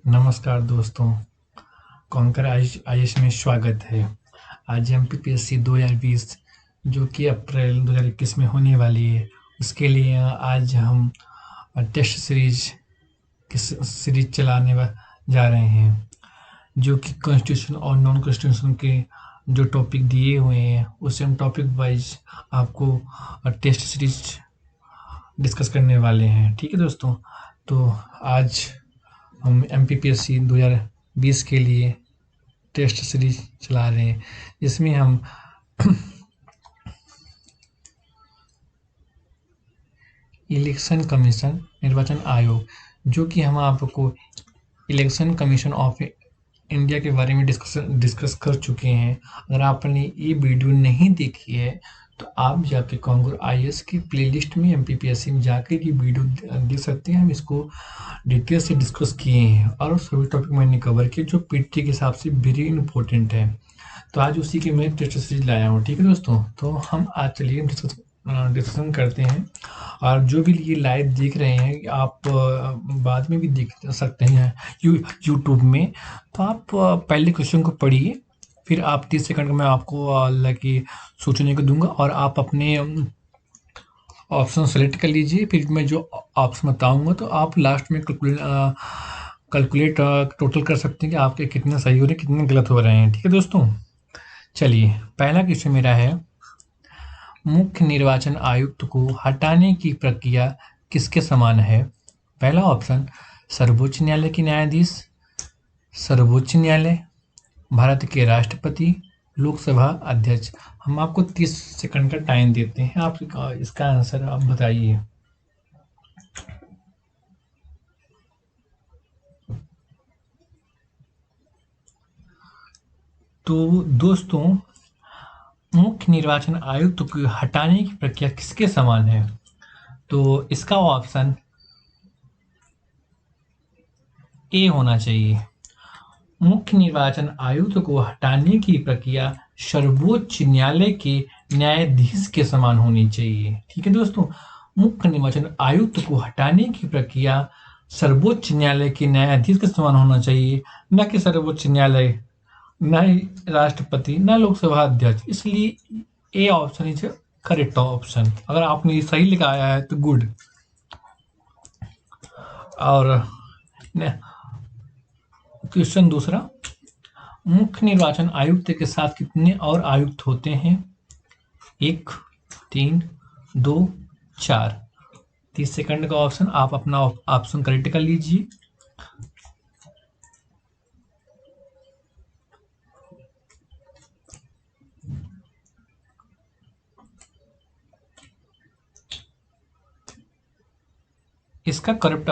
नमस्कार दोस्तों, conquer IAS में स्वागत है। आज एमपीपीएससी 2020 जो कि अप्रैल 2021 में होने वाली है, उसके लिए आज हम टेस्ट सीरीज चलाने जा रहे हैं, जो कि कॉन्स्टिट्यूशन और नॉन कॉन्स्टिट्यूशन के जो टॉपिक दिए हुए हैं उससे हम टॉपिक वाइज आपको टेस्ट सीरीज डिस्कस करने वाले हैं। ठीक है दोस्तों, तो आज हम एमपीपीएससी 2020 के लिए टेस्ट सीरीज चला रहे हैं, जिसमें हम इलेक्शन कमीशन निर्वाचन आयोग, जो कि हम आपको इलेक्शन कमीशन ऑफ इंडिया के बारे में डिस्कस कर चुके हैं। अगर आपने ये वीडियो नहीं देखी है तो आप जाके कॉन्कर आईएएस की प्लेलिस्ट में एमपीपीएससी में जाकर ये वीडियो देख सकते हैं। हम इसको डिटेल से डिस्कस किए हैं और सभी टॉपिक मैंने कवर किए जो पीटी के हिसाब से वेरी इंपॉर्टेंट है। तो आज उसी के मैं टेस्ट सीरीज लाया हूँ। ठीक है दोस्तों, तो हम आज चलिए डिस्कशन करते हैं। और जो भी ये लाइव देख रहे हैं आप बाद में भी देख सकते हैं यूट्यूब में। तो आप पहले क्वेश्चन को पढ़िए, फिर आप 30 सेकंड में आपको लगे सोचने को दूंगा और आप अपने ऑप्शन सेलेक्ट कर लीजिए। फिर मैं जो ऑप्शन बताऊंगा तो आप लास्ट में कैलकुलेट टोटल कर सकते हैं कि आपके कितने सही हो रहे हैं, कितने गलत हो रहे हैं। ठीक है दोस्तों, चलिए पहला क्वेश्चन मेरा है, मुख्य निर्वाचन आयुक्त को हटाने की प्रक्रिया किसके समान है? पहला ऑप्शन सर्वोच्च न्यायालय के न्यायाधीश, सर्वोच्च न्यायालय, भारत के राष्ट्रपति, लोकसभा अध्यक्ष। हम आपको 30 सेकंड का टाइम देते हैं, आप इसका आंसर आप बताइए। तो दोस्तों, मुख्य निर्वाचन आयुक्त को हटाने की प्रक्रिया किसके समान है? तो इसका ऑप्शन ए होना चाहिए। मुख्य निर्वाचन आयुक्त को हटाने की प्रक्रिया सर्वोच्च न्यायालय के न्यायाधीश के समान होनी चाहिए। ठीक है दोस्तों, मुख्य निर्वाचन आयुक्त को हटाने की प्रक्रिया सर्वोच्च न्यायालय के न्यायाधीश के समान होना चाहिए, न कि सर्वोच्च न्यायालय, न ही राष्ट्रपति, न लोकसभा अध्यक्ष। इसलिए A option is correct option. अगर आपने सही लिखा है तो गुड। और क्वेश्चन दूसरा, मुख्य निर्वाचन आयुक्त के साथ कितने और आयुक्त होते हैं? 1, 3, 2, 4। 30 सेकंड का ऑप्शन, आप अपना ऑप्शन करेक्ट कर लीजिए। इसका करेक्ट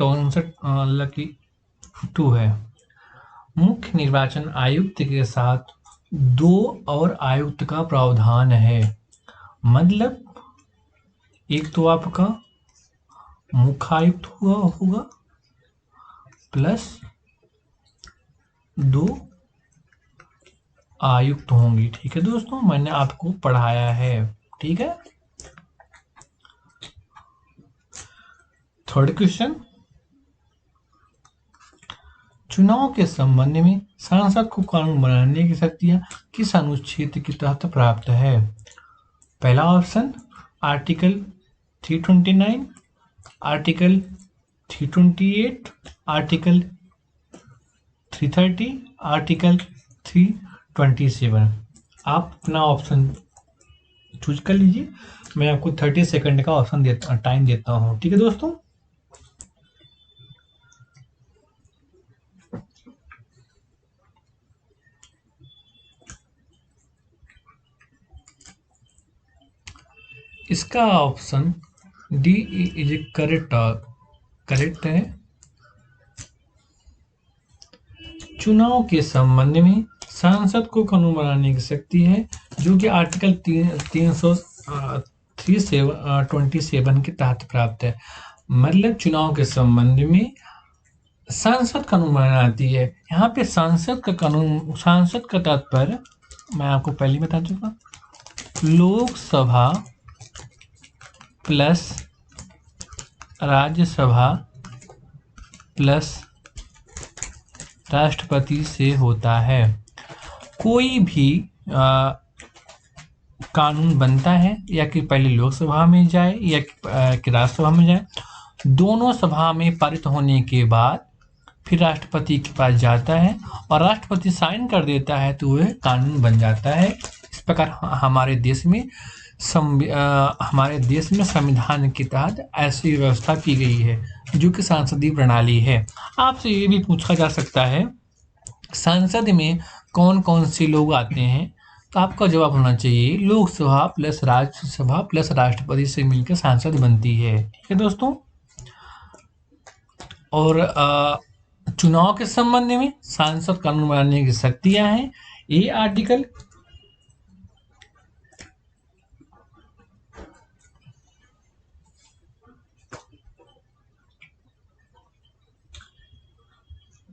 आंसर लकी 2 है। मुख्य निर्वाचन आयुक्त के साथ 2 और आयुक्त का प्रावधान है। मतलब एक तो आपका मुख्य आयुक्त होगा प्लस 2 आयुक्त होंगे। ठीक है दोस्तों, मैंने आपको पढ़ाया है। ठीक है, थर्ड क्वेश्चन, चुनाव के संबंध में सांसद को कानून बनाने की शक्तियां किस अनुच्छेद के तहत प्राप्त है? पहला option article 329, article 328, article 330, article 327। आप अपना ऑप्शन चूज कर लीजिए। मैं आपको 30 सेकंड का ऑप्शन टाइम देता हूँ। ठीक है दोस्तों, इसका ऑप्शन डी इज करेक्ट है। चुनाव के संबंध में सांसद को कानून बनाने की शक्ति है, जो कि आर्टिकल 327 के तहत प्राप्त है। मतलब चुनाव के संबंध में सांसद कानून बनाती है। यहाँ पे सांसद का तात्पर्य मैं आपको पहले बता चुका, लोकसभा प्लस राज्यसभा प्लस राष्ट्रपति से होता है। कोई भी कानून बनता है या कि पहले लोकसभा में जाए या कि राज्यसभा में जाए, दोनों सभा में पारित होने के बाद फिर राष्ट्रपति के पास जाता है और राष्ट्रपति साइन कर देता है तो वह कानून बन जाता है। इस प्रकार हमारे देश में संविधान के तहत ऐसी व्यवस्था की गई है जो कि सांसदीय प्रणाली है। आपसे ये भी पूछा जा सकता है संसद में कौन कौन से लोग आते हैं, तो आपका जवाब होना चाहिए लोकसभा प्लस राज्यसभा प्लस राष्ट्रपति से मिलकर सांसद बनती है। ठीक है दोस्तों। और चुनाव के संबंध में सांसद कानून बनाने की शक्तियां हैं। ये आर्टिकल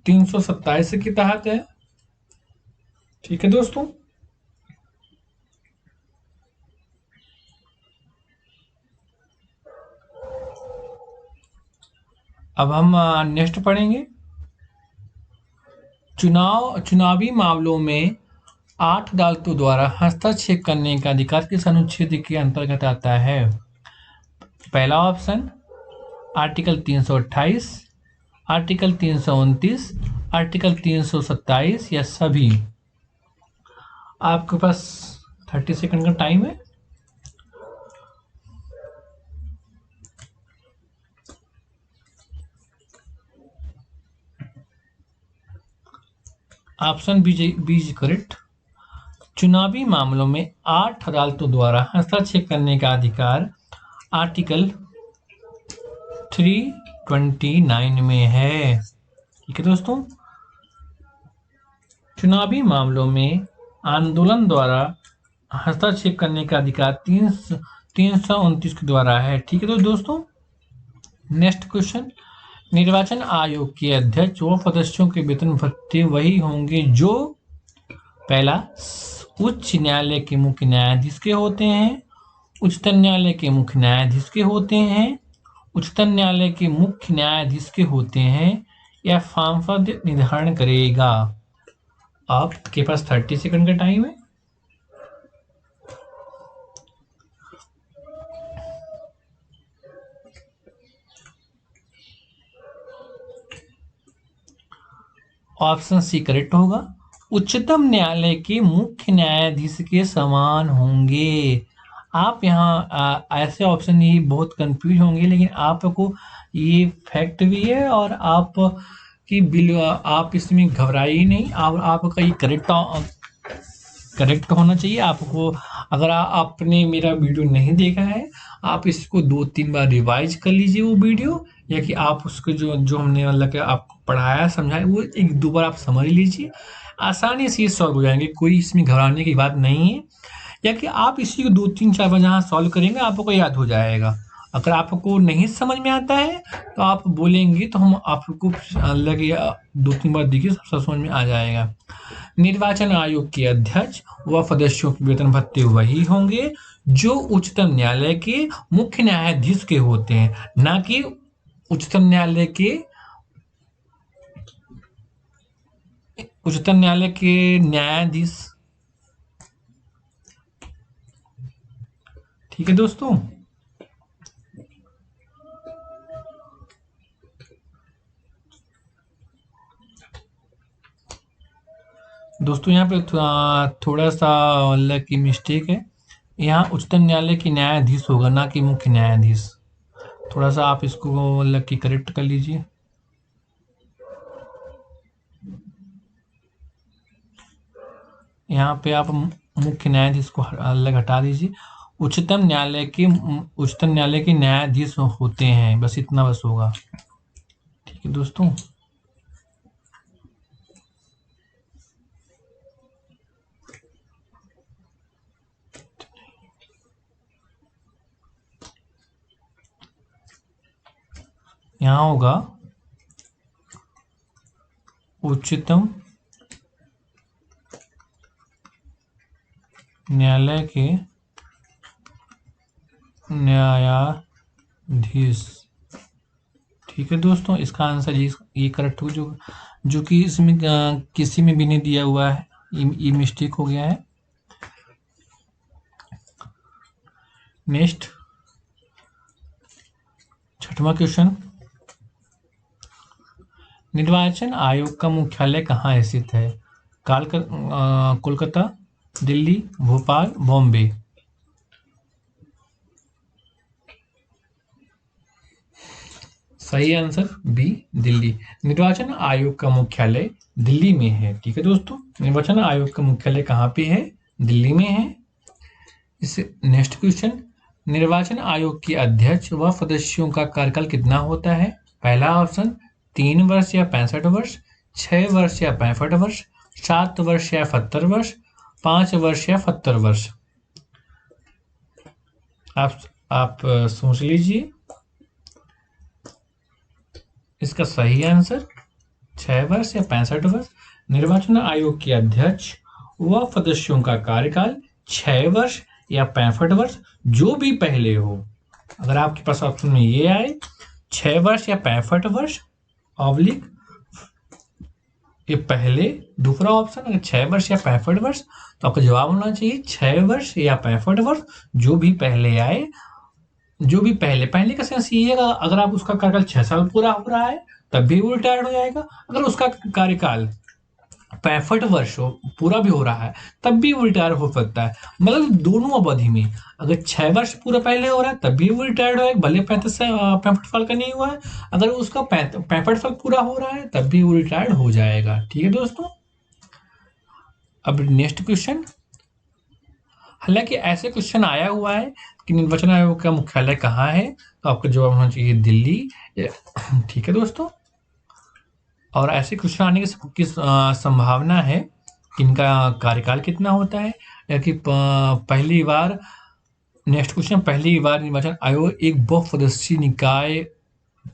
327 के तहत है। ठीक है दोस्तों। अब हम नेक्स्ट पढ़ेंगे। चुनावी मामलों में 8 अदालतों द्वारा हस्तक्षेप करने का अधिकार किस अनुच्छेद के अंतर्गत आता है? पहला ऑप्शन आर्टिकल 328, आर्टिकल 329, आर्टिकल 327 या सभी। आपके पास 30 सेकंड का टाइम है। Option B is correct. चुनावी मामलों में 8 अदालतों द्वारा हस्तक्षेप करने का अधिकार आर्टिकल 329 में है। ठीक है दोस्तों। चुनावी मामलों में आंदोलन द्वारा हस्तक्षेप करने का अधिकार 329 के द्वारा है। ठीक है तो दोस्तों। नेक्स्ट क्वेश्चन, निर्वाचन आयोग के अध्यक्ष व सदस्यों के वेतन भत्ते वही होंगे जो पहला उच्च न्यायालय के मुख्य न्यायाधीश के होते हैं, उच्चतम न्यायालय के मुख्य न्यायाधीश के होते हैं, उच्चतम न्यायालय के मुख्य न्यायाधीश के होते हैं या सांसद निर्धारण करेगा। आपके पास 30 सेकंड का टाइम है। ऑप्शन सी करेक्ट होगा। उच्चतम न्यायालय के मुख्य न्यायाधीश के समान होंगे। आप यहाँ ऐसे ऑप्शन ये बहुत कंफ्यूज होंगे, लेकिन आपको ये फैक्ट भी है और आप की बिल आप इसमें घबराइए नहीं। आपका ये करेक्ट होना चाहिए। आपको अगर आपने मेरा वीडियो नहीं देखा है, आप इसको 2-3 बार रिवाइज कर लीजिए वो वीडियो, या कि आप उसको जो हमने मतलब कि आपको पढ़ाया समझाया वो 1-2 बार आप समझ लीजिए। आसानी से ये सॉल्व हो जाएंगे, कोई इसमें घबराने की बात नहीं है। या कि आप इसी को 2-3-4 बार जहाँ सॉल्व करेंगे आपको याद हो जाएगा। अगर आपको नहीं समझ में आता है तो आप बोलेंगे तो हम आपको लगे 2-3 बार देखिए, सब समझ में आ जाएगा। निर्वाचन आयोग के अध्यक्ष व सदस्यों के वेतन भत्ते वही होंगे जो उच्चतम न्यायालय के मुख्य न्यायाधीश के होते हैं, ना कि उच्चतम न्यायालय के न्यायाधीश। ठीक है दोस्तों। यहाँ पे थोड़ा सा मतलब की मिस्टेक है। यहाँ उच्चतम न्यायालय की न्यायाधीश होगा, ना कि मुख्य न्यायाधीश। थोड़ा सा आप इसको मतलब की करेक्ट कर लीजिए। यहाँ पे आप मुख्य न्यायाधीश को अलग हटा दीजिए। उच्चतम न्यायालय के न्यायाधीश होते हैं, बस इतना बस होगा। ठीक है दोस्तों। यहाँ होगा उच्चतम न्यायालय के न्यायाधीश। ठीक है दोस्तों, इसका आंसर ये करेक्ट हो, जो कि इसमें किसी में भी नहीं दिया हुआ है, ये मिस्टेक हो गया है। नेक्स्ट 6वां क्वेश्चन, निर्वाचन आयोग का मुख्यालय कहाँ स्थित है? कोलकाता, दिल्ली, भोपाल, बॉम्बे। सही आंसर बी, दिल्ली। निर्वाचन आयोग का मुख्यालय दिल्ली में है। ठीक है दोस्तों, निर्वाचन आयोग का मुख्यालय कहाँ पे है? दिल्ली में है। इस नेक्स्ट क्वेश्चन, निर्वाचन आयोग के अध्यक्ष व सदस्यों का कार्यकाल कितना होता है? पहला ऑप्शन 3 वर्ष या 65 वर्ष, 6 वर्ष या 65 वर्ष, 7 वर्ष या 70 वर्ष, 5 वर्ष या 70 वर्ष। आप सोच लीजिए। इसका सही आंसर 6 वर्ष या 65 वर्ष। निर्वाचन आयोग के अध्यक्ष व सदस्यों का कार्यकाल 6 वर्ष या 65 वर्ष, जो भी पहले हो। अगर आपके पास ऑप्शन में ये आए 6 वर्ष या 65 वर्ष ऑब्लिक ये पहले, दूसरा ऑप्शन अगर 6 वर्ष या 65 वर्ष, तो आपका जवाब होना चाहिए 6 वर्ष या 65 वर्ष, जो भी पहले आए। जो भी पहले का सेंस ये है, अगर आप उसका कार्यकाल 6 साल पूरा हो रहा है तब भी वो रिटायर्ड हो जाएगा। अगर उसका कार्यकाल 65 वर्ष पूरा भी हो रहा है तब भी वो रिटायर हो सकता है। मतलब दोनों अवधि में, अगर 6 वर्ष पूरा पहले हो रहा है तब भी वो रिटायर्ड होगा, भले 65 साल का नहीं हुआ है। अगर उसका 65 साल पूरा हो रहा है तब भी वो रिटायर्ड हो जाएगा। ठीक है दोस्तों, अब नेक्स्ट क्वेश्चन। हालांकि ऐसे क्वेश्चन आया हुआ है कि निर्वाचन आयोग का मुख्यालय कहाँ है, तो आपका जवाब होना चाहिए दिल्ली। ठीक है दोस्तों, और ऐसे क्वेश्चन आने की संभावना है कि इनका कार्यकाल कितना होता है, या कि पहली बार, नेक्स्ट क्वेश्चन, पहली बार निर्वाचन आयोग एक बहुसदस्यीय निकाय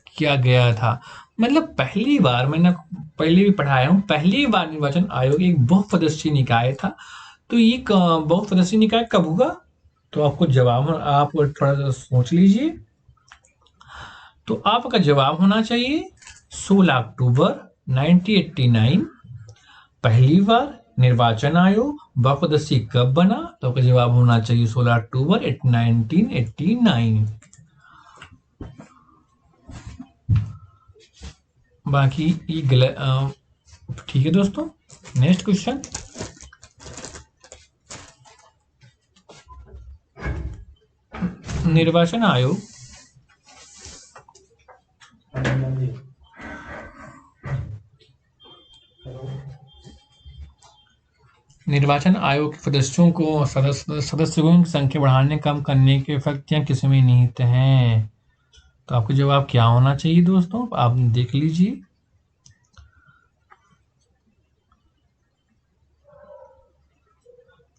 किया गया था। मतलब पहली बार, मैंने पहले भी पढ़ाया हूँ, पहली बार निर्वाचन आयोग एक बहुसदस्यीय निकाय था। तो ये बहुसदस्यीय निकाय कब हुआ? तो आपको जवाब, आप थोड़ा सा सोच लीजिए। तो आपका जवाब होना चाहिए 16 अक्टूबर 1989 पहली बार निर्वाचन आयोग बहुसदस्यीय कब बना? तो आपका जवाब होना चाहिए 16 अक्टूबर 1989। बाकी ये गलत। ठीक है दोस्तों, नेक्स्ट क्वेश्चन। निर्वाचन आयोग निर्वाचन आयोग के सदस्यों को सदस्यों की संख्या बढ़ाने कम करने के शक्तियां किसमें निहित हैं? तो आपका जवाब क्या होना चाहिए दोस्तों, आप देख लीजिए।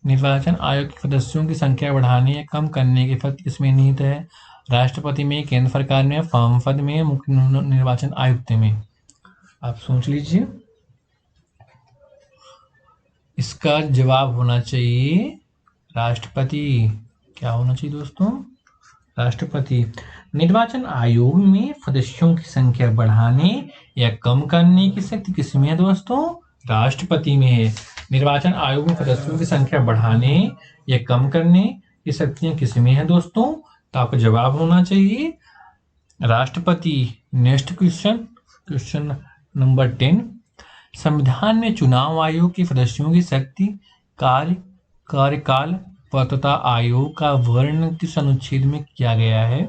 निर्वाचन आयोग के सदस्यों की संख्या बढ़ाने या कम करने की शक्ति किसमें निहित है? राष्ट्रपति में, केंद्र सरकार में, संसद में, मुख्य निर्वाचन आयुक्त में। आप सोच लीजिए। इसका जवाब होना चाहिए राष्ट्रपति। क्या होना चाहिए दोस्तों? राष्ट्रपति। निर्वाचन आयोग में सदस्यों की संख्या बढ़ाने या कम करने की शक्ति किसमें है दोस्तों? राष्ट्रपति में है। निर्वाचन आयोग में सदस्यों की संख्या बढ़ाने या कम करने की शक्तियां किसमें है दोस्तों? तो आपका जवाब होना चाहिए राष्ट्रपति। Next question, question number 10। संविधान में चुनाव आयोग के सदस्यों की शक्ति, कार्यकाल, पात्रता आयोग का वर्णन किस अनुच्छेद में किया गया है?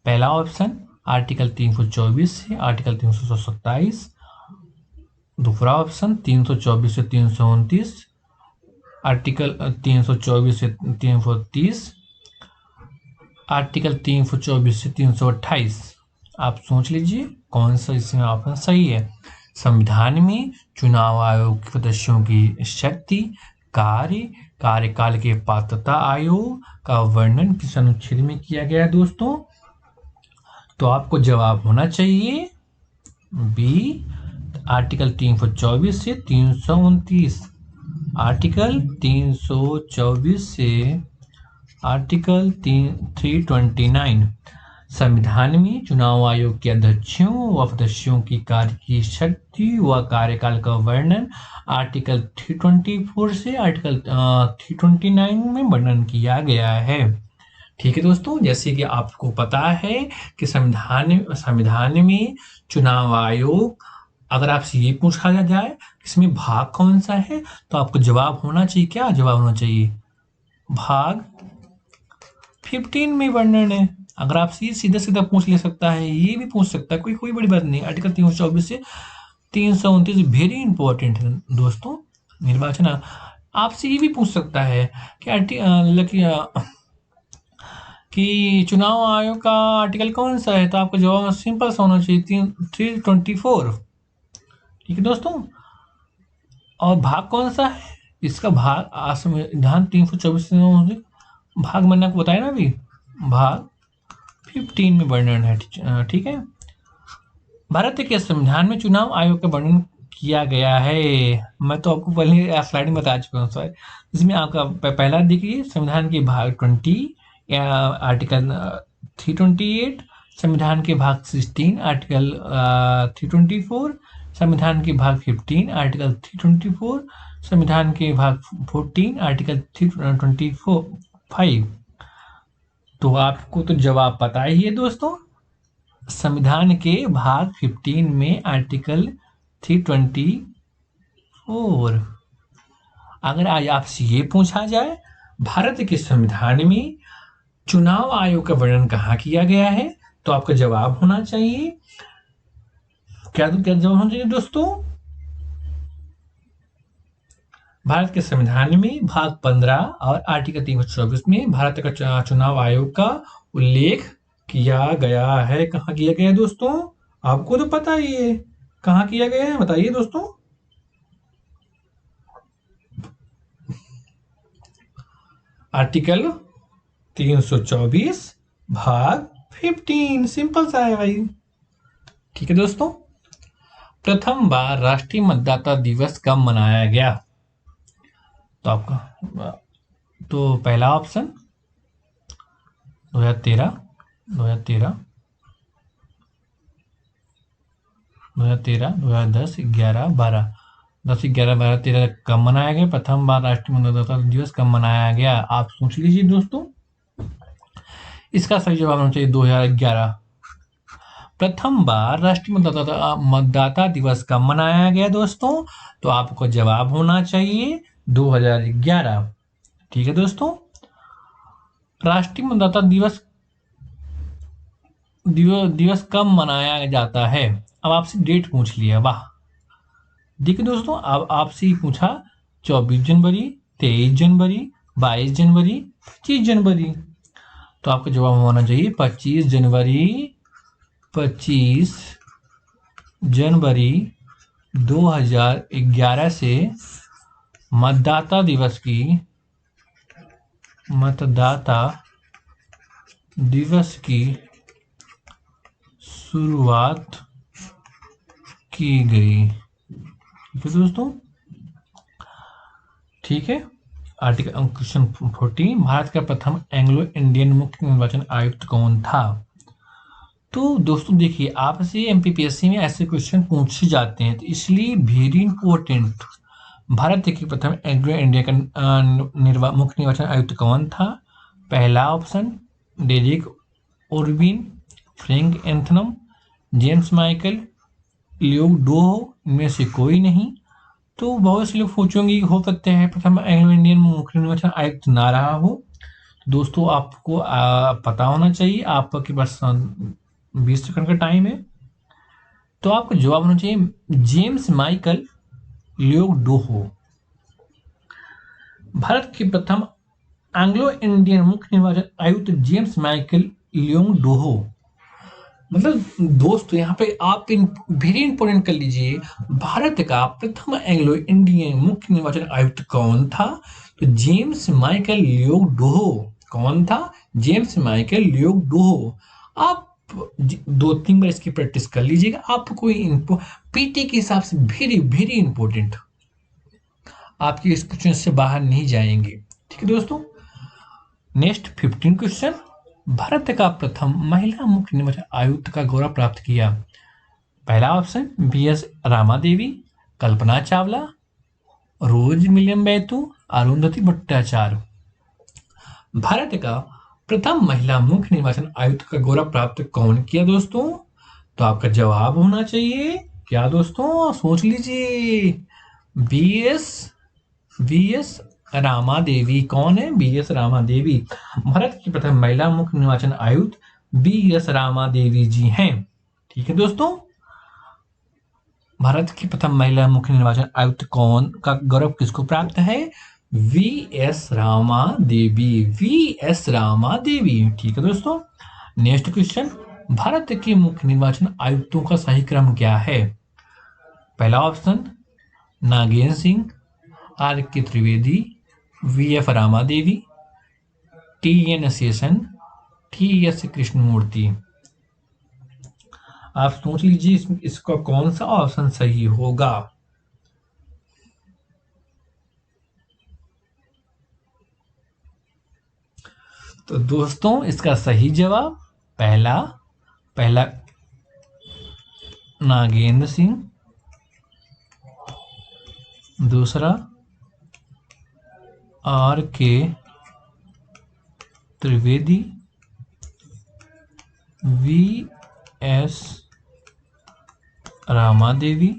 पहला ऑप्शन आर्टिकल 324 से आर्टिकल 327, दूसरा ऑप्शन 324 से 329, आर्टिकल 324 से 330, आर्टिकल 324 से 328। आप सोच लीजिए कौन सा इसमें ऑप्शन सही है। संविधान में चुनाव आयोग के सदस्यों की शक्ति, कार्यकाल के पात्रता आयोग का वर्णन किस अनुच्छेद में किया गया है दोस्तों? तो आपको जवाब होना चाहिए बी, आर्टिकल 324 से 329। आर्टिकल 324 से आर्टिकल 329। संविधान में चुनाव आयोग के अध्यक्षों व सदस्यों की कार्य की शक्ति व कार्यकाल का वर्णन आर्टिकल 324 से आर्टिकल 329 में वर्णन किया गया है। ठीक है दोस्तों, जैसे कि आपको पता है कि संविधान में चुनाव आयोग, अगर आपसे ये पूछा जाए इसमें भाग कौन सा है, तो आपको जवाब होना चाहिए, क्या जवाब होना चाहिए, भाग 15 में वर्णन है। अगर आपसे सीधा सीधा पूछ ले सकता है, ये भी पूछ सकता है, कोई बड़ी बात नहीं। आर्टिकल 324 से 329 वेरी इंपॉर्टेंट है दोस्तों। निर्वाचन आपसे ये भी पूछ सकता है कि चुनाव आयोग का आर्टिकल कौन सा है, तो आपका जवाब सिंपल सा होना चाहिए 324। ठीक है दोस्तों, और भाग कौन सा है, इसका भाग संविधान 324 भाग मैंने आपको बताया ना अभी, भाग 15 में वर्णन है। ठीक है, भारत के संविधान में चुनाव आयोग का वर्णन किया गया है। मैं तो आपको पहले स्लाइड में बता चुका हूँ सर। इसमें आपका पहला देखिए, संविधान के भाग 20 आर्टिकल 328, संविधान के भाग 16 आर्टिकल 324, संविधान के भाग 15 आर्टिकल 324, संविधान के भाग 14 आर्टिकल 325। तो आपको तो जवाब पता ही है दोस्तों, संविधान के भाग 15 में आर्टिकल 324। अगर आज आपसे ये पूछा जाए भारत के संविधान में चुनाव आयोग का वर्णन कहाँ किया गया है, तो आपका जवाब होना चाहिए, क्या जवाब होना चाहिए दोस्तों, भारत के संविधान में भाग 15 और आर्टिकल 324 में भारत का चुनाव आयोग का उल्लेख किया गया है। कहाँ किया गया है दोस्तों, आपको तो पता ही है कहाँ किया गया है, बताइए दोस्तों। आर्टिकल 324 भाग 15, सिंपल सा है भाई। ठीक है दोस्तों, प्रथम बार राष्ट्रीय मतदाता दिवस कब मनाया गया, तो आपका तो पहला ऑप्शन 2013, 2013, 2013, 2010, 11, 12, 10, 11, 12, 13 कब मनाया गया, प्रथम बार राष्ट्रीय मतदाता दिवस कब मनाया गया, आप सोच लीजिए दोस्तों। इसका सही जवाब होना चाहिए 2011। प्रथम बार राष्ट्रीय मतदाता दिवस कब मनाया गया दोस्तों, तो आपको जवाब होना चाहिए 2011। ठीक है दोस्तों, राष्ट्रीय मतदाता दिवस कब मनाया जाता है, अब आपसे डेट पूछ लिया, वाह। देखिए दोस्तों, अब आपसे पूछा 24 जनवरी, 23 जनवरी, 22 जनवरी, 25 जनवरी, तो आपका जवाब होना चाहिए 25 जनवरी। 25 जनवरी 2011 से मतदाता दिवस की शुरुआत की गई। ठीक है दोस्तों, ठीक है। आर्टिकल क्वेश्चन 14, भारत का प्रथम एंग्लो इंडियन मुख्य निर्वाचन आयुक्त कौन था, तो दोस्तों देखिए, आपसे एमपीपीएससी में ऐसे क्वेश्चन पूछे जाते हैं, तो इसलिए वेरी इंपॉर्टेंट, भारत के प्रथम एंग्लो इंडिया का मुख्य निर्वाचन आयुक्त कौन था, पहला option Derek Orbin, Frank Anthonam, James Michael, Leo Doho, इनमें से कोई नहीं। तो बहुत से लोग सोचेंगे हो सकते हैं प्रथम एंग्लो इंडियन मुख्य निर्वाचन आयुक्त ना रहा हो। दोस्तों आपको पता होना चाहिए, आपके पास 20 सेकंड का टाइम है, तो आपको जवाब होना चाहिए जेम्स माइकल लियोग डोहो। भारत के प्रथम एंग्लो इंडियन मुख्य निर्वाचन आयुक्त जेम्स माइकल लियोंग डोहो। मतलब दोस्तों यहाँ पे आप वेरी इंपॉर्टेंट कर लीजिए, भारत का प्रथम एंग्लो इंडियन मुख्य निर्वाचन आयुक्त कौन था, तो जेम्स माइकल लियोग डोहो। कौन था, जेम्स माइकल लियोग डोहो। आप 2-3 बार इसकी प्रैक्टिस कर लीजिएगा, आपको पीटी के हिसाब से वेरी वेरी इंपॉर्टेंट, आपके इस क्वेश्चन से बाहर नहीं जाएंगे। ठीक है दोस्तों, नेक्स्ट 15 क्वेश्चन, भारत का प्रथम महिला मुख्य निर्वाचन आयुक्त का गौरव प्राप्त किया? पहला ऑप्शन BS रामा देवी, कल्पना चावला, रोज मिलियम बैतू, अरुंधति भट्टाचार्य। भारत का प्रथम महिला मुख्य निर्वाचन आयुक्त का गौरव प्राप्त कौन किया दोस्तों? तो आपका जवाब होना चाहिए क्या दोस्तों? सोच लीजिए। BS रामा देवी। कौन है? BS रामा देवी। भारत की प्रथम महिला मुख्य निर्वाचन आयुक्त BS रामा देवी जी हैं। ठीक है दोस्तों, भारत की प्रथम महिला मुख्य निर्वाचन आयुक्त कौन का गौरव किसको प्राप्त है? VS रामा देवी। VS रामा देवी। ठीक है दोस्तों, नेक्स्ट क्वेश्चन, भारत के मुख्य निर्वाचन आयुक्तों का सही क्रम क्या है? पहला option Nagendra Singh, RK Trivedi, VF Rama Devi, TN Seshan, TS Krishnamurthy. आप सोच लीजिए इसका कौन सा ऑप्शन सही होगा? तो दोस्तों इसका सही जवाब पहला नागेंद्र सिंह, दूसरा RK त्रिवेदी, VS रामा देवी,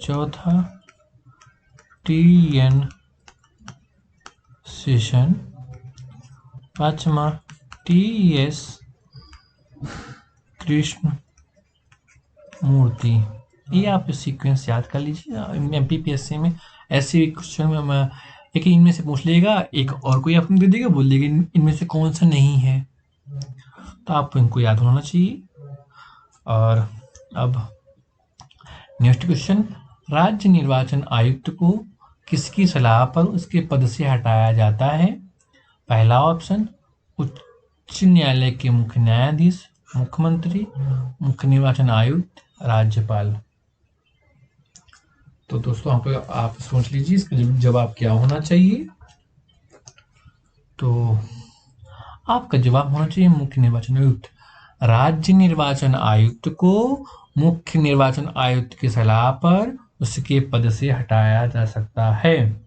चौथा TN शेषन, पांचवा TS कृष्ण मूर्ति। ये आप सीक्वेंस याद कर लीजिए। MPPSC में ऐसे क्वेश्चन में एक इनमें से पूछ लेगा, एक और कोई आपको दे देगा, बोल देगा इनमें से कौन सा नहीं है, तो आपको इनको याद होना चाहिए। और अब नेक्स्ट क्वेश्चन, राज्य निर्वाचन आयुक्त को किसकी सलाह पर उसके पद से हटाया जाता है? पहला ऑप्शन उच्च न्यायालय के मुख्य न्यायाधीश, मुख्यमंत्री, मुख्य निर्वाचन आयुक्त, राज्यपाल। तो दोस्तों आप सोच लीजिए इसका जवाब क्या होना चाहिए। तो आपका जवाब होना चाहिए मुख्य निर्वाचन आयुक्त। राज्य निर्वाचन आयुक्त को मुख्य निर्वाचन आयुक्त की सलाह पर उसके पद से हटाया जा सकता है।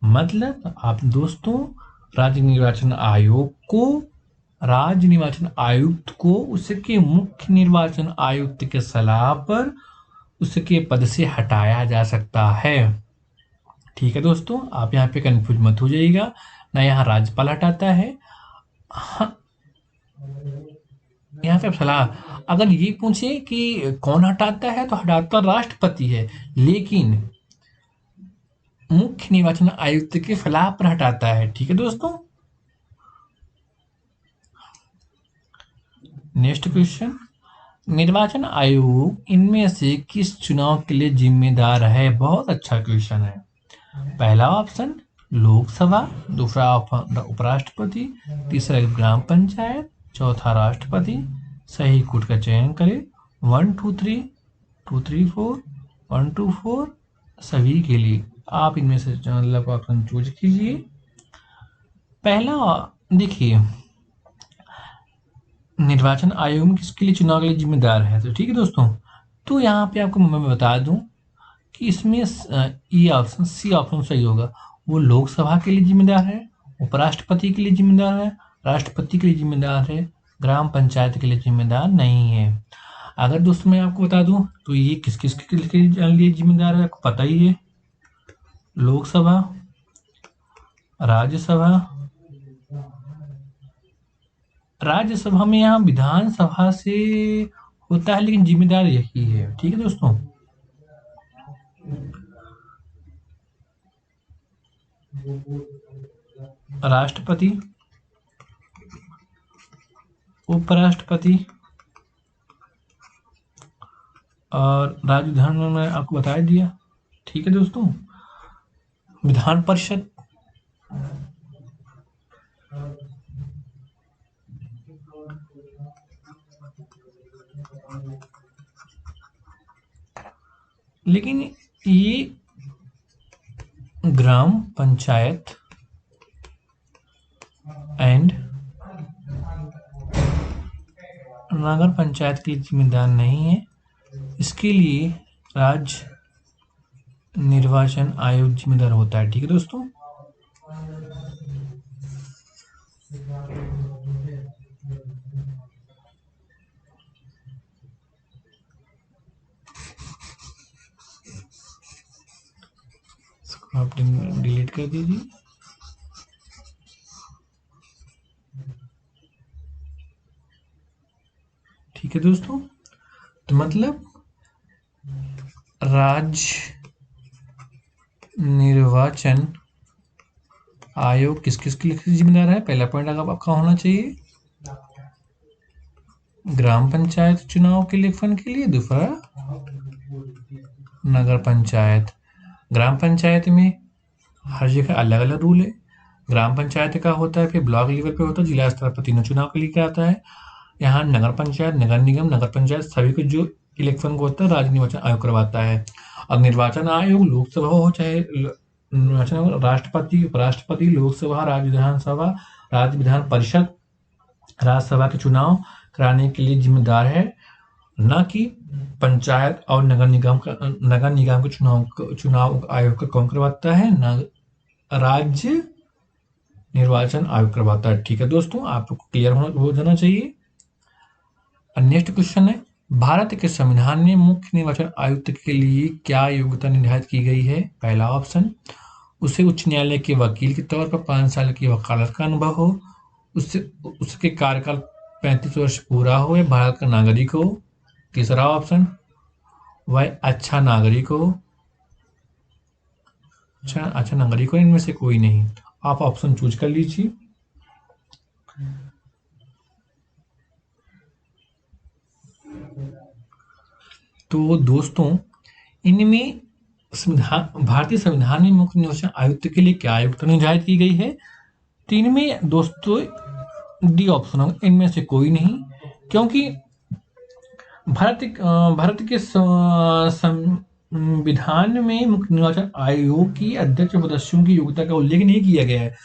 मतलब आप दोस्तों राज्य निर्वाचन आयुक्त को उसके मुख्य निर्वाचन आयुक्त के सलाह पर उसके पद से हटाया जा सकता है। ठीक है दोस्तों, आप यहाँ पे कंफ्यूज मत हो जाइएगा, ना यहाँ राज्यपाल हटाता है। हाँ, यहाँ पे सलाह अगर ये पूछे कि कौन हटाता है तो हटाता राष्ट्रपति है, लेकिन मुख्य निर्वाचन आयुक्त के सलाह पर हटाता है। ठीक है दोस्तों, नेक्स्ट क्वेश्चन, निर्वाचन आयोग इनमें से किस चुनाव के लिए जिम्मेदार है? बहुत अच्छा क्वेश्चन है। पहला ऑप्शन लोकसभा, दूसरा ऑप्शन उपराष्ट्रपति, तीसरा ग्राम पंचायत, चौथा राष्ट्रपति। सही कोड का चयन करें। 1 2 3 2 3 4 1 2 4 सभी के लिए आप इनमें से मतलब ऑप्शन चूज कीजिए। पहला देखिए, निर्वाचन आयोग किसके लिए चुनाव के लिए जिम्मेदार है? तो ठीक है दोस्तों, तो यहाँ पे आपको मैं बता दूं कि इसमें ये ऑप्शन सी ऑप्शन सही होगा। वो लोकसभा के लिए जिम्मेदार है, उपराष्ट्रपति के लिए जिम्मेदार है, राष्ट्रपति के लिए जिम्मेदार है, ग्राम पंचायत के लिए जिम्मेदार नहीं है। अगर दोस्तों मैं आपको बता दूं तो ये किस किस के लिए जिम्मेदार है आपको पता ही है। लोकसभा, राज्यसभा में यहाँ विधानसभा से होता है, लेकिन जिम्मेदार यही है। ठीक है दोस्तों, राष्ट्रपति, उपराष्ट्रपति और राज्य विधान में मैं आपको बता दिया। ठीक है दोस्तों, विधान परिषद, लेकिन ये ग्राम पंचायत एंड नगर पंचायत के लिए जिम्मेदार नहीं है, इसके लिए राज्य निर्वाचन आयोग जिम्मेदार होता है। ठीक है दोस्तों। इसको आप डिलीट कर दीजिए। ठीक है दोस्तों, तो मतलब राज्य निर्वाचन आयोग किस किस के लिए जिम्मेदार है? पहला पॉइंट आपका होना चाहिए ग्राम पंचायत चुनाव के लेखन के लिए, दूसरा नगर पंचायत। ग्राम पंचायत में हर जगह अलग अलग रूल है। ग्राम पंचायत का होता है, फिर ब्लॉक लेवल पे होता है, जिला स्तर पर तीनों चुनाव के लिए आता है। यहाँ नगर पंचायत, नगर निगम, नगर पंचायत सभी को जो इलेक्शन को होता है राज्य निर्वाचन आयोग करवाता है। अब निर्वाचन आयोग लोकसभा हो चाहे निर्वाचन राष्ट्रपति, उपराष्ट्रपति, लोकसभा, राज्य विधानसभा, राज्य विधान परिषद, राज्यसभा के चुनाव कराने के लिए जिम्मेदार है, न कि पंचायत और नगर निगम के चुनाव आयोग का कौन करवाता है? न राज्य निर्वाचन आयोग करवाता है। ठीक है दोस्तों, आपको क्लियर हो जाना चाहिए। नेक्स्ट क्वेश्चन है, भारत के संविधान में मुख्य निर्वाचन आयुक्त के लिए क्या योग्यता निर्धारित की गई है? पहला ऑप्शन, उसे उच्च न्यायालय के वकील के तौर पर 5 साल की वकालत का अनुभव हो, उसके कार्यकाल 35 वर्ष पूरा हो, या भारत का नागरिक हो। तीसरा ऑप्शन, वह अच्छा नागरिक हो। अच्छा नागरिक हो, इनमें से कोई नहीं। आप ऑप्शन चूज कर लीजिए। तो दोस्तों, इनमें भारतीय संविधान में मुख्य निर्वाचन आयुक्त के लिए क्या योग्यता निर्धारित की गई है? तो इनमें दोस्तों डी ऑप्शन होगा, इनमें से कोई नहीं, क्योंकि भारत के संविधान में मुख्य निर्वाचन आयोग की अध्यक्ष सदस्यों की योग्यता का उल्लेख नहीं किया गया है।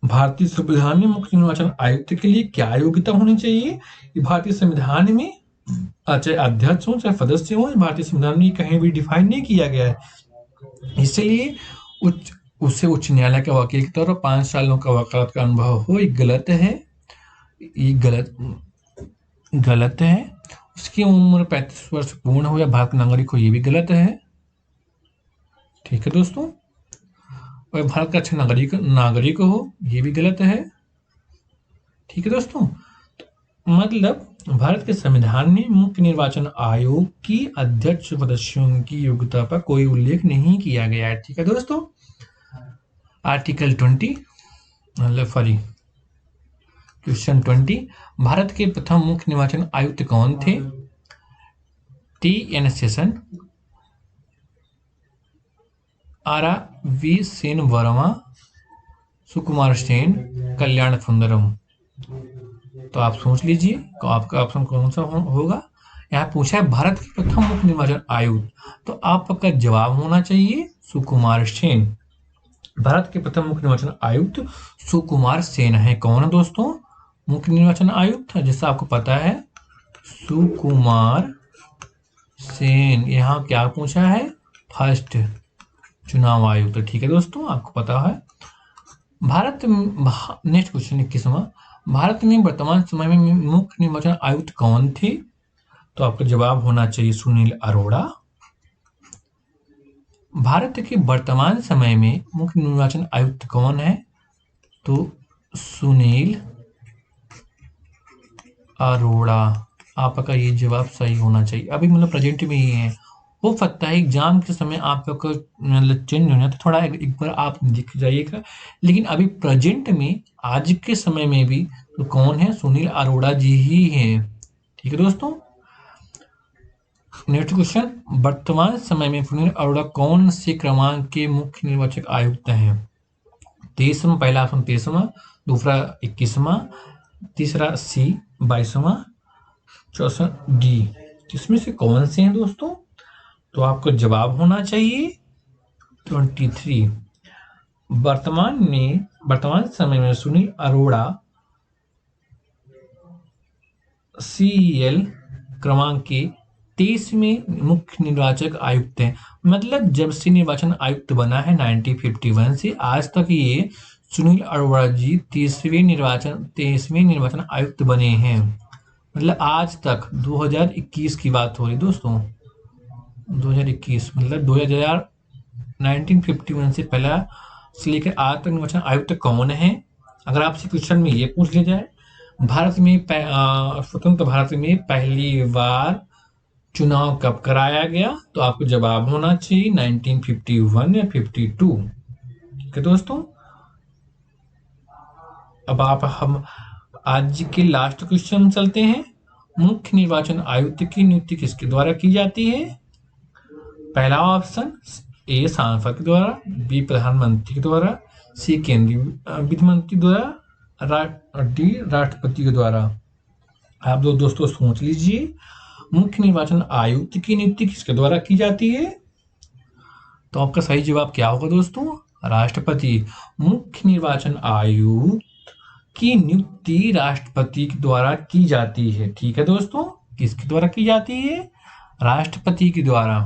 भारतीय संविधान में मुख्य निर्वाचन आयुक्त के लिए क्या योग्यता होनी चाहिए? भारतीय संविधान में चाहे अध्यक्ष हो चाहे सदस्य हो, भारतीय संविधान में कहीं भी डिफाइन नहीं किया गया है। इसलिए उसे उच्च न्यायालय के वकील के तौर पर 5 सालों का वकालत का अनुभव हो, ये गलत है। ये गलत है। उसकी उम्र 35 वर्ष पूर्ण हो या भारत का नागरिक हो, ये भी गलत है। ठीक है दोस्तों, और भारत का अच्छा नागरिक हो, ये भी गलत है। ठीक है दोस्तों, मतलब भारत के संविधान में मुख्य निर्वाचन आयोग की अध्यक्ष सदस्यों की योग्यता पर कोई उल्लेख नहीं किया गया है। ठीक है दोस्तों, आर्टिकल 20 सॉरी क्वेश्चन 20, भारत के प्रथम मुख्य निर्वाचन आयुक्त कौन थे? T N. Seshan, R. V. Sen Verma, Sukumar Sen, Kalyan Sundaram. तो आप सोच लीजिए तो आपका ऑप्शन कौन सा होगा। यहाँ पूछा है भारत के प्रथम मुख्य निर्वाचन आयुक्त, तो आपका जवाब होना चाहिए सुकुमार सेन। भारत के प्रथम मुख्य निर्वाचन आयुक्त सुकुमार सेन है। कौन है दोस्तों मुख्य निर्वाचन आयुक्त? जैसा आपको पता है सुकुमार सेन। यहाँ क्या पूछा है? फर्स्ट चुनाव आयुक्त। ठीक है दोस्तों, आपको पता है। नेक्स्ट क्वेश्चन 21वां, भारत में वर्तमान समय में मुख्य निर्वाचन आयुक्त कौन थे? तो आपका जवाब होना चाहिए सुनील अरोड़ा। भारत के वर्तमान समय में मुख्य निर्वाचन आयुक्त कौन है? तो सुनील अरोड़ा। आपका ये जवाब सही होना चाहिए। अभी मतलब प्रेजेंट में ही है, हो सकता है एग्जाम के समय आपका मतलब चेंज होना, तो थोड़ा एक बार आप दिख जाइएगा, लेकिन अभी प्रेजेंट में आज के समय में भी तो कौन है? सुनील अरोड़ा जी ही हैं। ठीक है दोस्तों, नेक्स्ट क्वेश्चन, वर्तमान समय में सुनील अरोड़ा कौन से क्रमांक के मुख्य निर्वाचक आयुक्त हैं? 23वां, पहला ऑप्शन 23वां, दूसरा 21वां, तीसरा सी 22वां, चौथा डी। इसमें से कौन से हैं दोस्तों? तो आपको जवाब होना चाहिए 23। वर्तमान समय में सुनील अरोड़ा CEL क्रमांक के 23वें मुख्य निर्वाचक आयुक्त हैं। मतलब जब से निर्वाचन आयुक्त बना है 1951 से आज तक ये सुनील अरोड़ा जी 23वें निर्वाचन आयुक्त बने हैं। मतलब आज तक 2021 की बात हो रही दोस्तों, 2021 मतलब 1951 से पहला से लेकर आज तक निर्वाचन आयुक्त कौन है। अगर आपसे क्वेश्चन में ये पूछ लिया जाए भारत में स्वतंत्र भारत में पहली बार चुनाव कब कराया गया, तो आपको जवाब होना चाहिए 1951 या 52। ठीक है दोस्तों, अब हम आज के लास्ट क्वेश्चन चलते हैं। मुख्य निर्वाचन आयुक्त की नियुक्ति किसके द्वारा की जाती है? पहला ऑप्शन ए सांसद के द्वारा, बी प्रधानमंत्री के द्वारा, सी केंद्रीय वित्त मंत्री द्वारा, डी राष्ट्रपति के द्वारा। आप लोग दोस्तों सोच लीजिए, मुख्य निर्वाचन आयुक्त की नियुक्ति किसके द्वारा की जाती है? तो आपका सही जवाब क्या होगा दोस्तों? राष्ट्रपति। मुख्य निर्वाचन आयुक्त की नियुक्ति राष्ट्रपति के द्वारा की जाती है। ठीक है दोस्तों, किसके द्वारा की जाती है? राष्ट्रपति के द्वारा।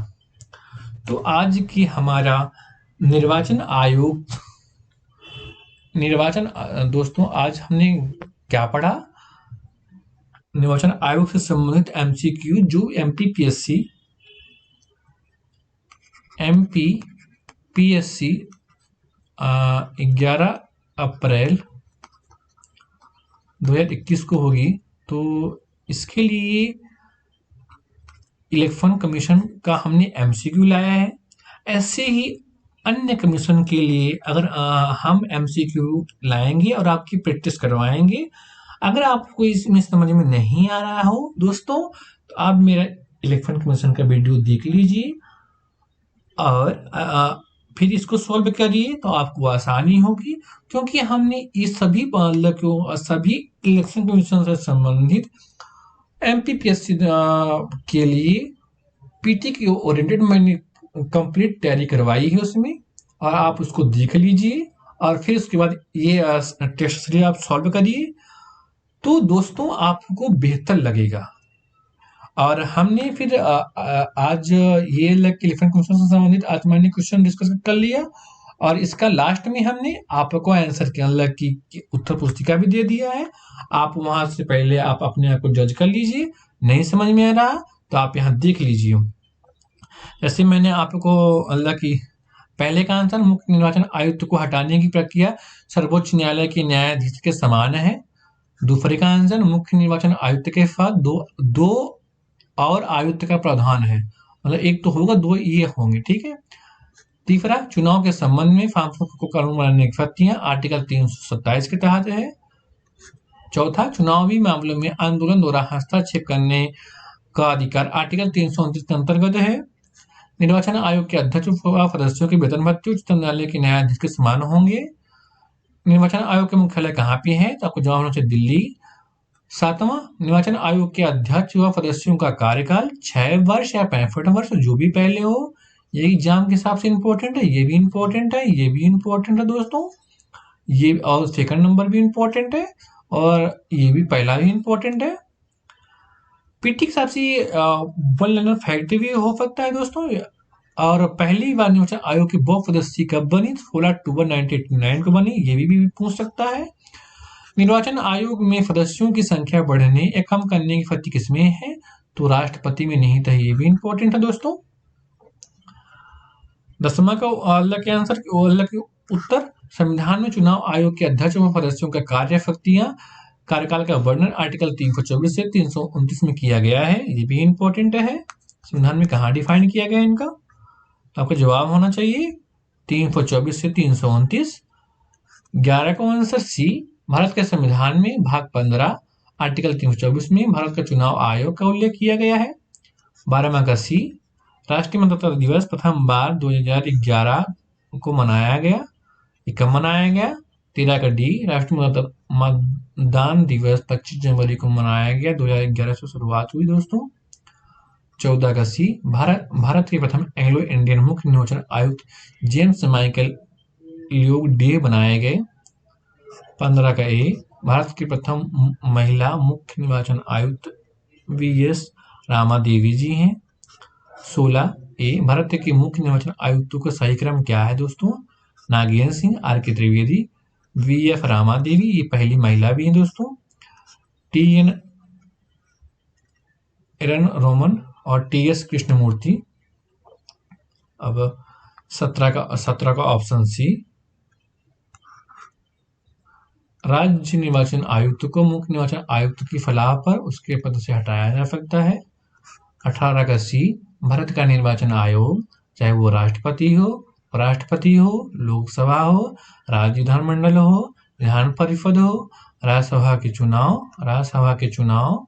तो आज की हमारा निर्वाचन दोस्तों आज हमने क्या पढ़ा? निर्वाचन आयोग से संबंधित MCQ जो MPPSC 11 अप्रैल 2021 को होगी। तो इसके लिए इलेक्शन कमीशन का हमने MCQ लाया है। ऐसे ही अन्य कमीशन के लिए अगर हम MCQ लाएंगे और आपकी प्रैक्टिस करवाएंगे। अगर आपको इसमें समझ में नहीं आ रहा हो दोस्तों, तो आप मेरा इलेक्शन कमीशन का वीडियो देख लीजिए और फिर इसको सॉल्व करिए तो आपको आसानी होगी, क्योंकि हमने ये सभी इलेक्शन कमीशन से संबंधित MPPSC के लिए PT की ओरिएंटेड मैंने कंप्लीट तैयारी करवाई है उसमें, और आप उसको देख लीजिए और फिर उसके बाद ये टेस्ट सीरीज आप सॉल्व करिए तो दोस्तों आपको बेहतर लगेगा। और हमने फिर आज ये इलेक्शन कमीशन से संबंधित आज मैंने क्वेश्चन डिस्कस कर लिया, और इसका लास्ट में हमने आपको आंसर की उत्तर पुस्तिका भी दे दिया है। आप वहां से पहले आप अपने आप को जज कर लीजिए, नहीं समझ में आ रहा तो आप यहाँ देख लीजिए। जैसे मैंने आपको पहले का आंसर, मुख्य निर्वाचन आयुक्त को हटाने की प्रक्रिया सर्वोच्च न्यायालय के न्यायाधीश के समान है। दूसरे का आंसर, मुख्य निर्वाचन आयुक्त के साथ दो और आयुक्त का प्रावधान है, मतलब एक तो होगा, दो ये होंगे। ठीक है। तीसरा, चुनाव के संबंध में सांसद को कानून बनाने की शक्तियां आर्टिकल 327 के तहत है। चौथा, चुनावी मामलों में आंदोलन द्वारा हस्तक्षेप करने का अधिकार आर्टिकल 329 के अंतर्गत है। निर्वाचन आयोग के अध्यक्ष व सदस्यों के वेतन भत्ते उच्चतम न्यायालय के न्यायाधीश के समान होंगे। निर्वाचन आयोग के मुख्यालय कहाँ पे है? तो आपको जवाब होना चाहिए दिल्ली। सातवां, निर्वाचन आयोग के अध्यक्ष व सदस्यों का कार्यकाल 6 वर्ष या 65 वर्ष, जो भी पहले हो। ये एग्जाम के हिसाब से इंपॉर्टेंट है, ये भी इंपॉर्टेंट है, ये भी इंपॉर्टेंट है दोस्तों। ये और सेकंड नंबर भी इंपॉर्टेंट है और ये भी पहला भी इंपॉर्टेंट है। PT के हिसाब से वन लाइनर फैक्ट भी हो सकता है दोस्तों। और पहली बार निर्वाचन आयोग की बहुसदस्यी कब बनी? 16 अक्टूबर 1989 को बनी, ये भी पूछ सकता है। निर्वाचन आयोग में सदस्यों की संख्या बढ़ने या कम करने की शक्ति किसमें है? तो राष्ट्रपति में नहीं था, ये भी इंपॉर्टेंट है दोस्तों। 10वां का आंसर के उत्तर, संविधान में चुनाव आयोग के अध्यक्ष व सदस्यों का कार्यकाल का वर्णन आर्टिकल 324 से 329 में किया गया है, ये भी इंपॉर्टेंट है। संविधान में कहाँ डिफाइन किया गया इनका? तो आपका जवाब होना चाहिए 324 से 329। 11 का आंसर सी, भारत के संविधान में भाग 15 आर्टिकल 324 में भारत का चुनाव आयोग का उल्लेख किया गया है। 12वां का सी, राष्ट्रीय मतदाता दिवस प्रथम बार 2011 को मनाया गया, ये कब मनाया गया? 13 का डी, राष्ट्रीय मतदान दिवस 25 जनवरी को मनाया गया, 2011 से शुरुआत हुई दोस्तों। 14 का सी, भारत के प्रथम एंग्लो इंडियन मुख्य निर्वाचन आयुक्त जेम्स माइकल लियोग डे बनाए गए। 15 का ए, भारत की प्रथम महिला मुख्य निर्वाचन आयुक्त वी.एस. रामा देवी जी हैं। 16A, भारत के मुख्य निर्वाचन आयुक्तों का सही क्रम क्या है दोस्तों? नागेंद्र सिंह, आर.के. त्रिवेदी, वी.एफ. रामा देवी, ये पहली महिला भी हैं दोस्तों, टी.एन. एरन रोमन और टी.एस. कृष्णमूर्ति। अब 17 का ऑप्शन सी। राज्य निर्वाचन आयुक्त को मुख्य निर्वाचन आयुक्त की सलाह पर उसके पद से हटाया जा सकता है। 18 का सी। भारत का निर्वाचन आयोग, चाहे वो राष्ट्रपति हो, उपराष्ट्रपति हो, लोकसभा हो, राज्य विधानमंडल हो, विधान परिषद हो, राज्यसभा के चुनाव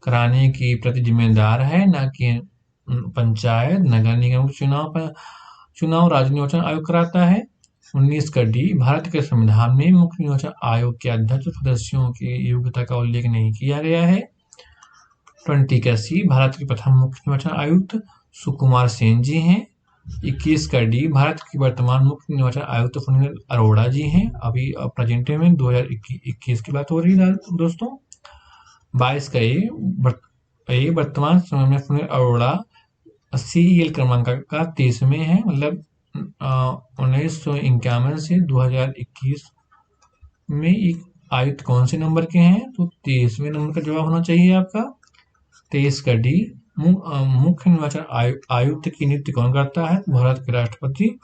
कराने की प्रति जिम्मेदार है, न कि पंचायत नगर निगम चुनाव राज्य निर्वाचन आयोग कराता है। 19 का डी। भारत के संविधान में मुख्य निर्वाचन आयोग के अध्यक्ष सदस्यों की योग्यता का उल्लेख नहीं किया गया है। 20 का सी। भारत के प्रथम मुख्य निर्वाचन आयुक्त सुकुमार सेन जी हैं। 21 का डी। भारत की वर्तमान मुख्य निर्वाचन आयुक्त सुनील अरोड़ा जी हैं। अभी प्रेजेंट में 2021 की बात हो रही है दोस्तों। 22 का ए। वर्तमान समय में सुनील अरोड़ा CEL क्रमांक का 23 में है, मतलब 1951 से 2021 में एक आयुक्त कौन से नंबर के हैं? तो 23वें नंबर का जवाब होना चाहिए आपका। 23 का डी। मुख्य निर्वाचन आयुक्त की नियुक्ति कौन करता है? भारत के राष्ट्रपति।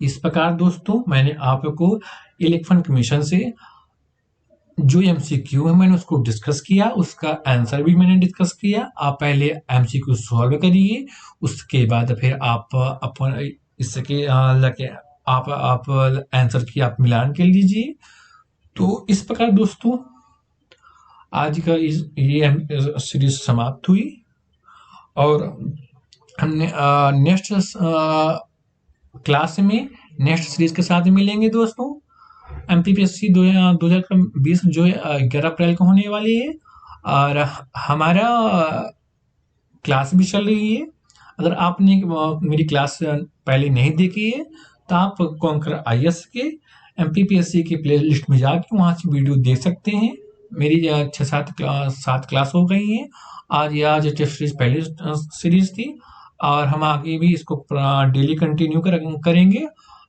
इस प्रकार दोस्तों मैंने आपको इलेक्शन कमीशन से जो MCQ है मैंने उसको डिस्कस किया, उसका आंसर भी मैंने डिस्कस किया। आप पहले MCQ सॉल्व करिए, उसके बाद फिर आप अपन इसके लगे आप आंसर की आप मिलान कर लीजिए। तो इस प्रकार दोस्तों आज का ये सीरीज समाप्त हुई और हमने नेक्स्ट क्लास में नेक्स्ट सीरीज के साथ मिलेंगे दोस्तों। MPPSC 2020 जो 11 अप्रैल को होने वाली है और हमारा क्लास भी चल रही है। अगर आपने मेरी क्लास पहले नहीं देखी है तो आप कॉन्कर IAS के MPPSC की प्ले लिस्ट में जाके वहाँ से वीडियो देख सकते हैं। मेरी 6-7 क्लास हो गई हैं। आज टेस्ट सीरीज पहली सीरीज थी और हम आगे भी इसको डेली कंटिन्यू करेंगे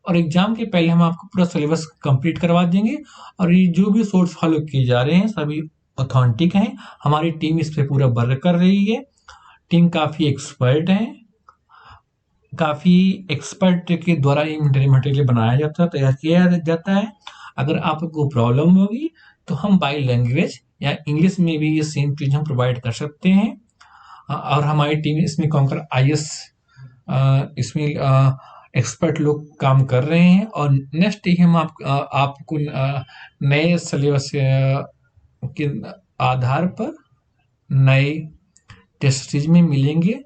और एग्जाम के पहले हम आपको पूरा सिलेबस कंप्लीट करवा देंगे। और ये जो भी सोर्स फॉलो किए जा रहे हैं सभी ऑथेंटिक हैं। हमारी टीम इस पर पूरा वर्क कर रही है। टीम काफ़ी एक्सपर्ट है, काफ़ी एक्सपर्ट के द्वारा ये मटेरियल बनाया जाता है, तैयार किया जाता है। अगर आपको प्रॉब्लम होगी तो हम बाई लैंग्वेज या इंग्लिश में भी ये सेम चीज़ हम प्रोवाइड कर सकते हैं। और हमारी टीम इसमें कॉन्कर IAS इसमें एक्सपर्ट लोग काम कर रहे हैं और नेक्स्ट हम आपको नए सिलेबस के आधार पर नए टेस्ट सीरीज में मिलेंगे।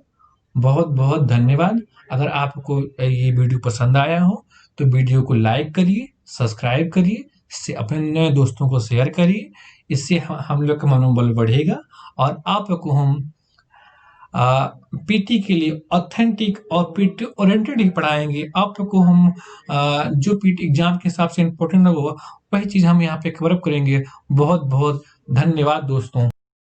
बहुत बहुत धन्यवाद। अगर आपको ये वीडियो पसंद आया हो तो वीडियो को लाइक करिए, सब्सक्राइब करिए, इससे अपने नए दोस्तों को शेयर करिए। इससे हम लोग का मनोबल बढ़ेगा और आपको हम PT के लिए ऑथेंटिक और PT ओरिएंटेड ही पढ़ाएंगे। आपको हम जो PT एग्जाम के हिसाब से इम्पोर्टेंट होगा वही चीज़ हम यहाँ पे कवर अप करेंगे। बहुत बहुत धन्यवाद दोस्तों।